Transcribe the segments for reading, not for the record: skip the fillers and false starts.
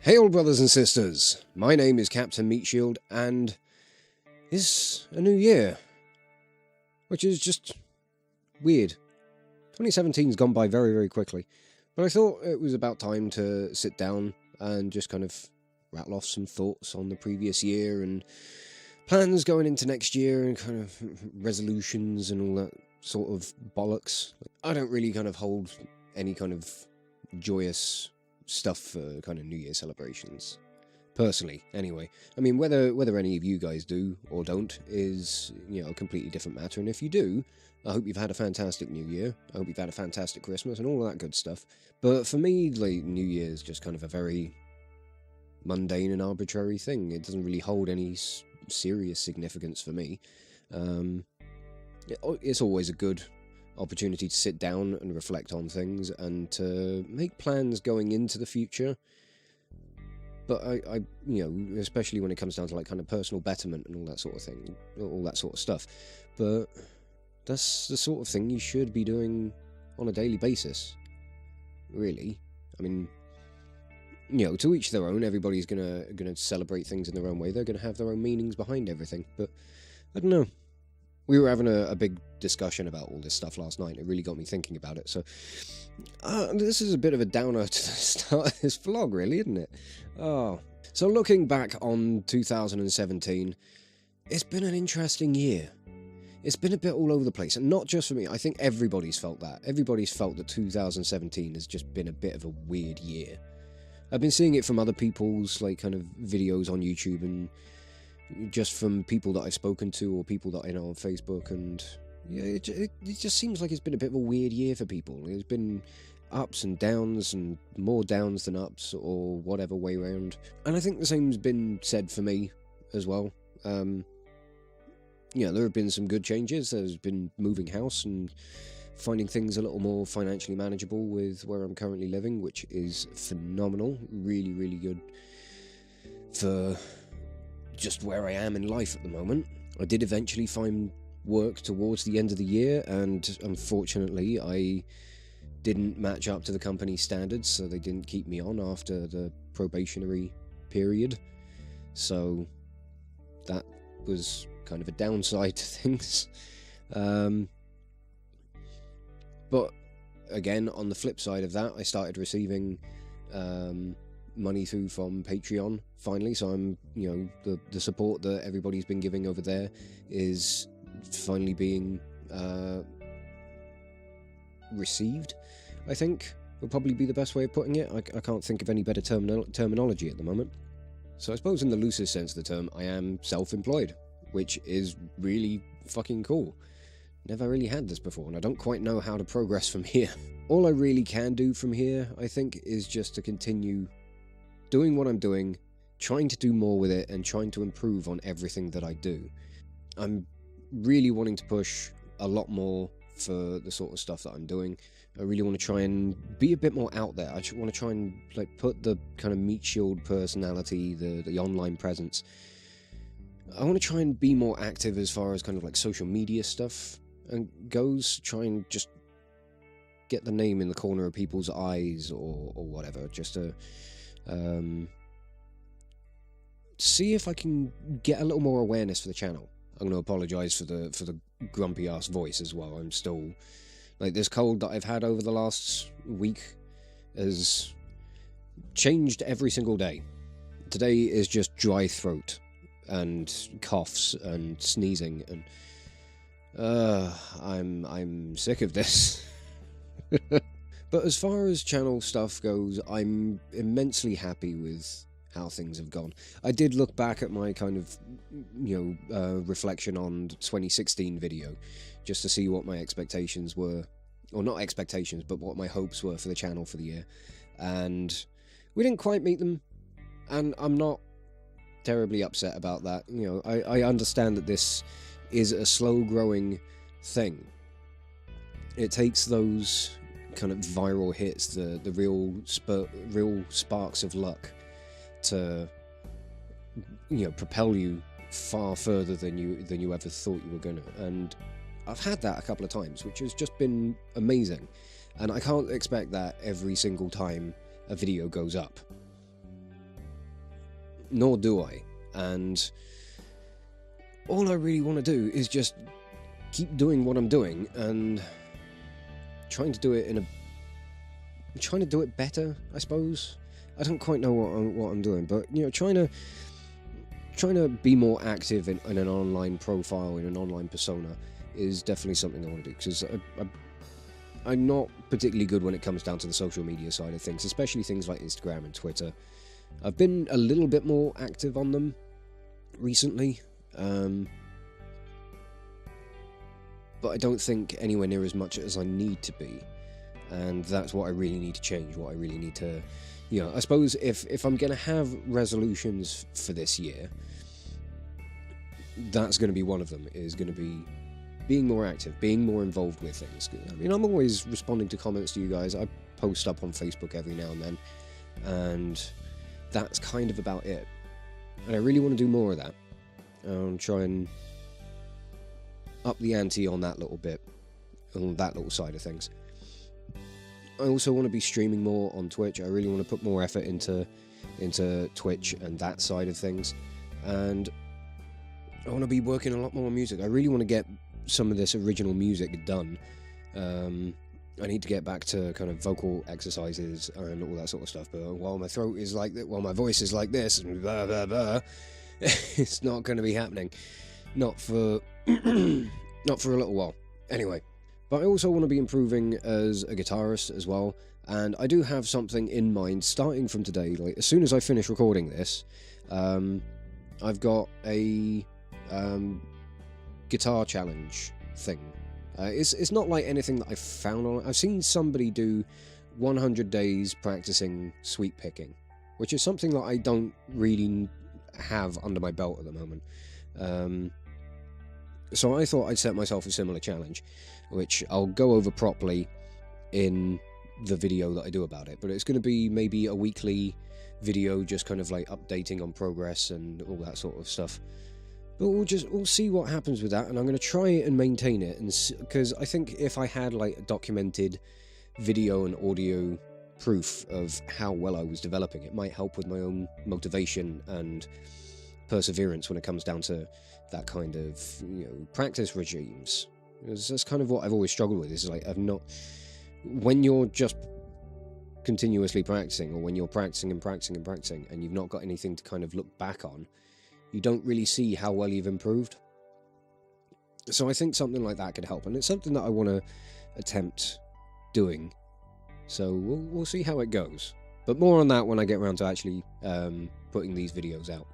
Hail, brothers and sisters! My name is Captain Meatshield, and it's a new year, which is just weird. 2017's gone by very, very quickly, but I thought it was about time to sit down and just kind of rattle off some thoughts on the previous year and plans going into next year and kind of resolutions and all that sort of bollocks. I don't really kind of hold any kind of joyous stuff for kind of New Year celebrations. Personally, anyway. I mean, whether any of you guys do or don't is, a completely different matter. And if you do, I hope you've had a fantastic New Year. I hope you've had a fantastic Christmas and all of that good stuff. But for me, like, New Year is just kind of a very mundane and arbitrary thing. It doesn't really hold any serious significance for me. It's always a good opportunity to sit down and reflect on things and to make plans going into the future. But I especially when it comes down to like kind of personal betterment and all that sort of thing, all that sort of stuff. But that's the sort of thing you should be doing on a daily basis, really. I mean, to each their own. Everybody's gonna celebrate things in their own way. They're gonna have their own meanings behind everything. But I don't know. We were having a big discussion about all this stuff last night. It really got me thinking about it. So, this is a bit of a downer to the start of this vlog, really, isn't it? Oh. So looking back on 2017, it's been an interesting year. It's been a bit all over the place. And not just for me. I think everybody's felt that. Everybody's felt that 2017 has just been a bit of a weird year. I've been seeing it from other people's, like, kind of videos on YouTube and just from people that I've spoken to or people that I know on Facebook, and yeah, it just seems like it's been a bit of a weird year for people. There's been ups and downs, and more downs than ups, or whatever way around. And I think the same's been said for me as well. There have been some good changes. There's been moving house and finding things a little more financially manageable with where I'm currently living, which is phenomenal. Really, really good for just where I am in life at the moment. I did eventually find work towards the end of the year, and unfortunately I didn't match up to the company's standards, so they didn't keep me on after the probationary period. So that was kind of a downside to things. But again, on the flip side of that, I started receiving money through from Patreon finally, so I'm the support that everybody's been giving over there is finally being received, I think would probably be the best way of putting it. I can't think of any better terminology at the moment. So I suppose in the loosest sense of the term, I am self-employed, which is really fucking cool. Never really had this before, and I don't quite know how to progress from here. All I really can do from here, I think, is just to continue doing what I'm doing, trying to do more with it, and trying to improve on everything that I do. I'm really wanting to push a lot more for the sort of stuff that I'm doing. I really want to try and be a bit more out there. I just want to try and put the kind of Meatshield personality, the online presence. I want to try and be more active as far as kind of like social media stuff and goes. Try and just get the name in the corner of people's eyes or whatever, just to see if I can get a little more awareness for the channel. I'm going to apologise for the grumpy ass voice as well. I'm still, like, this cold that I've had over the last week has changed every single day. Today is just dry throat and coughs and sneezing, and I'm sick of this. But as far as channel stuff goes, I'm immensely happy with how things have gone. I did look back at my kind of, reflection on the 2016 video, just to see what my expectations were, or not expectations, but what my hopes were for the channel for the year. And we didn't quite meet them, and I'm not terribly upset about that. I understand that this is a slow-growing thing. It takes those kind of viral hits, the real sparks of luck, to propel you far further than you ever thought you were gonna. And I've had that a couple of times, which has just been amazing. And I can't expect that every single time a video goes up. nor do I. And all I really want to do is just keep doing what I'm doing and trying to do it better, I suppose. I don't quite know what I'm doing, but trying to be more active in an online profile, in an online persona, is definitely something I want to do, because I'm not particularly good when it comes down to the social media side of things, especially things like Instagram and Twitter. I've been a little bit more active on them recently, but I don't think anywhere near as much as I need to be, and that's what I really need to change, what I really need to, I suppose if I'm going to have resolutions for this year, that's going to be one of them, is going to be being more active, being more involved with things. I mean, I'm always responding to comments to you guys. I post up on Facebook every now and then, and that's kind of about it. And I really want to do more of that. I'll try and up the ante on that little bit, on that little side of things. I also want to be streaming more on Twitch. I really want to put more effort into Twitch and that side of things. And I want to be working a lot more on music. I really want to get some of this original music done. I need to get back to kind of vocal exercises and all that sort of stuff. But while my throat is like that, while my voice is like this, and blah, blah, blah, it's not going to be happening. Not for not for a little while. Anyway. But I also want to be improving as a guitarist as well, and I do have something in mind starting from today. Like, as soon as I finish recording this, I've got a guitar challenge thing. It's not like anything that I've found on. I've seen somebody do 100 days practicing sweep picking, which is something that I don't really have under my belt at the moment. So I thought I'd set myself a similar challenge, which I'll go over properly in the video that I do about it. But it's going to be maybe a weekly video, just kind of like updating on progress and all that sort of stuff. But we'll see what happens with that, and I'm going to try and maintain it, and because I think if I had like a documented video and audio proof of how well I was developing, it might help with my own motivation and perseverance when it comes down to that kind of practice regimes. That's kind of what I've always struggled with. Is like when you're just continuously practicing, or when you're practicing and practicing and practicing, and you've not got anything to kind of look back on, you don't really see how well you've improved. So I think something like that could help, and it's something that I want to attempt doing. So we'll see how it goes. But more on that when I get around to actually putting these videos out.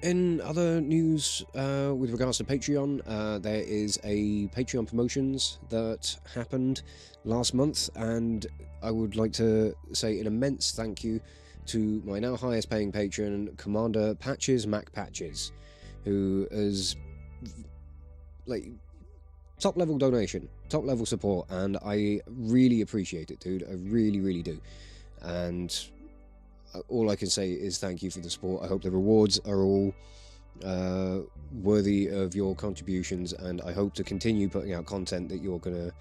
In other news with regards to Patreon, there is a Patreon promotions that happened last month, and I would like to say an immense thank you to my now highest paying patron, Commander Patches MacPatches, who is like top level donation, top level support, and I really appreciate it, dude. I really, really do. And all I can say is thank you for the support. I hope the rewards are all worthy of your contributions, and I hope to continue putting out content that you're going to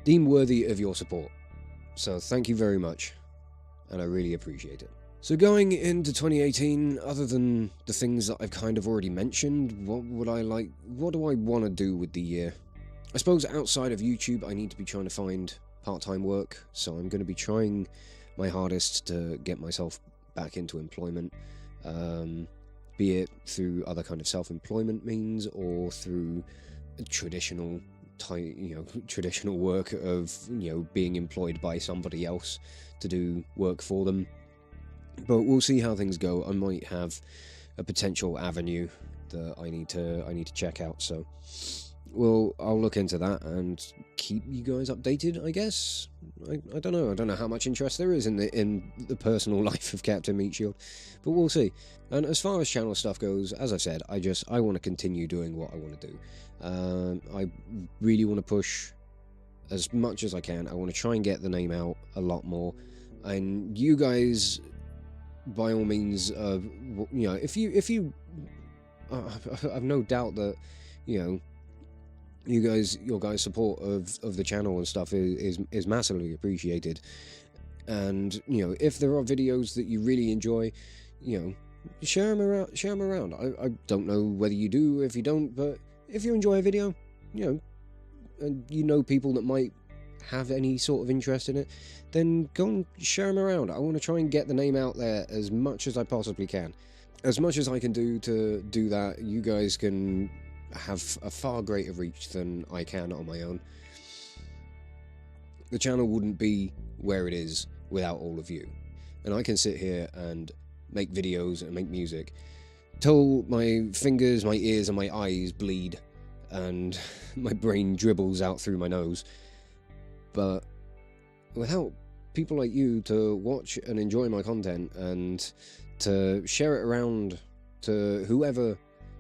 deem worthy of your support. So thank you very much, and I really appreciate it. So going into 2018, other than the things that I've kind of already mentioned, what do I want to do with the year? I suppose outside of YouTube, I need to be trying to find part-time work, so I'm going to be trying my hardest to get myself back into employment, be it through other kind of self-employment means, or through traditional work of being employed by somebody else to do work for them. But we'll see how things go. I might have a potential avenue that I need to check out. So I'll look into that and keep you guys updated, I guess. I don't know. I don't know how much interest there is in the personal life of Captain Meatshield, but we'll see. And as far as channel stuff goes, as I've said, I want to continue doing what I want to do. I really want to push as much as I can. I want to try and get the name out a lot more. And you guys, by all means, if you, I've no doubt that your guys' support of the channel and stuff is massively appreciated. And if there are videos that you really enjoy, share them around. Share them around. I don't know whether you do, if you don't, but if you enjoy a video, you know, and you know people that might have any sort of interest in it, then go and share them around. I want to try and get the name out there as much as I possibly can. As much as I can do to do that, you guys can have a far greater reach than I can on my own. The channel wouldn't be where it is without all of you. And I can sit here and make videos and make music till my fingers, my ears and my eyes bleed and my brain dribbles out through my nose. But without people like you to watch and enjoy my content and to share it around to whoever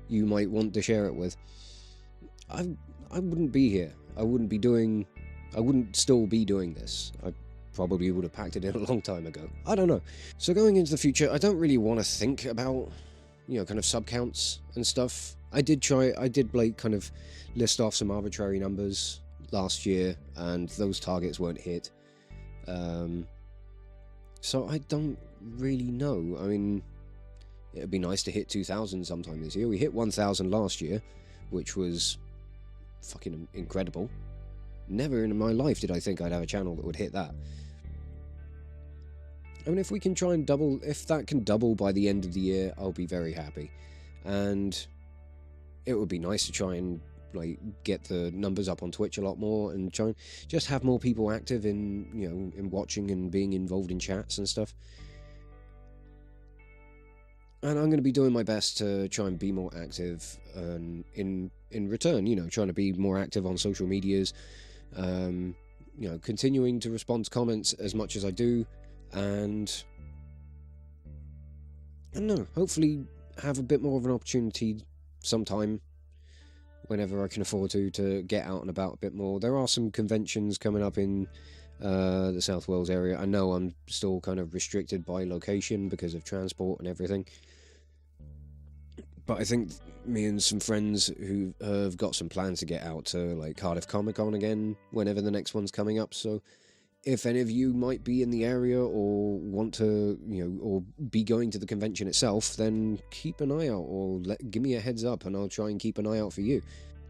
you might want to share it with, I wouldn't be here. I wouldn't still be doing this. I probably would have packed it in a long time ago. I don't know. So going into the future, I don't really want to think about, you know, kind of sub counts and stuff. I did like kind of list off some arbitrary numbers last year, and those targets weren't hit. So I don't really know. I mean, it'd be nice to hit 2,000 sometime this year. We hit 1,000 last year, which was fucking incredible. Never in my life did I think I'd have a channel that would hit that. I mean, if we can try and double, if that can double by the end of the year, I'll be very happy. And it would be nice to try and like get the numbers up on Twitch a lot more and try and just have more people active in, you know, in watching and being involved in chats and stuff. And I'm going to be doing my best to try and be more active, and in return, you know, trying to be more active on social medias, you know, continuing to respond to comments as much as I do, and I don't know, hopefully have a bit more of an opportunity sometime, whenever I can afford to get out and about a bit more. There are some conventions coming up in the South Wales area. I know I'm still kind of restricted by location because of transport and everything, but I think me and some friends who have got some plans to get out to like Cardiff Comic Con again whenever the next one's coming up. So if any of you might be in the area or want to, you know, or be going to the convention itself, then keep an eye out, or give me a heads up and I'll try and keep an eye out for you.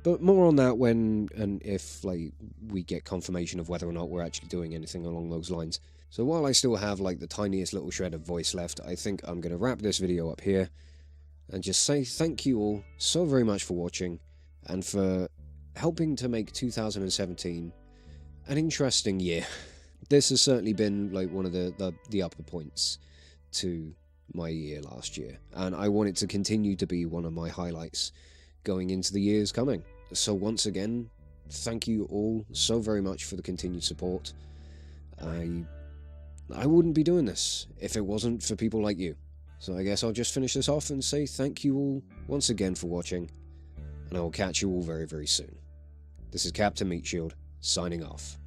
But more on that when and if like we get confirmation of whether or not we're actually doing anything along those lines. So while I still have like the tiniest little shred of voice left, I think I'm going to wrap this video up here and just say thank you all so very much for watching and for helping to make 2017 an interesting year. This has certainly been like one of the upper points to my year last year, and I want it to continue to be one of my highlights going into the years coming. So once again, thank you all so very much for the continued support. I wouldn't be doing this if it wasn't for people like you. So I guess I'll just finish this off and say thank you all once again for watching, and I will catch you all very, very soon. This is Captain Meatshield, signing off.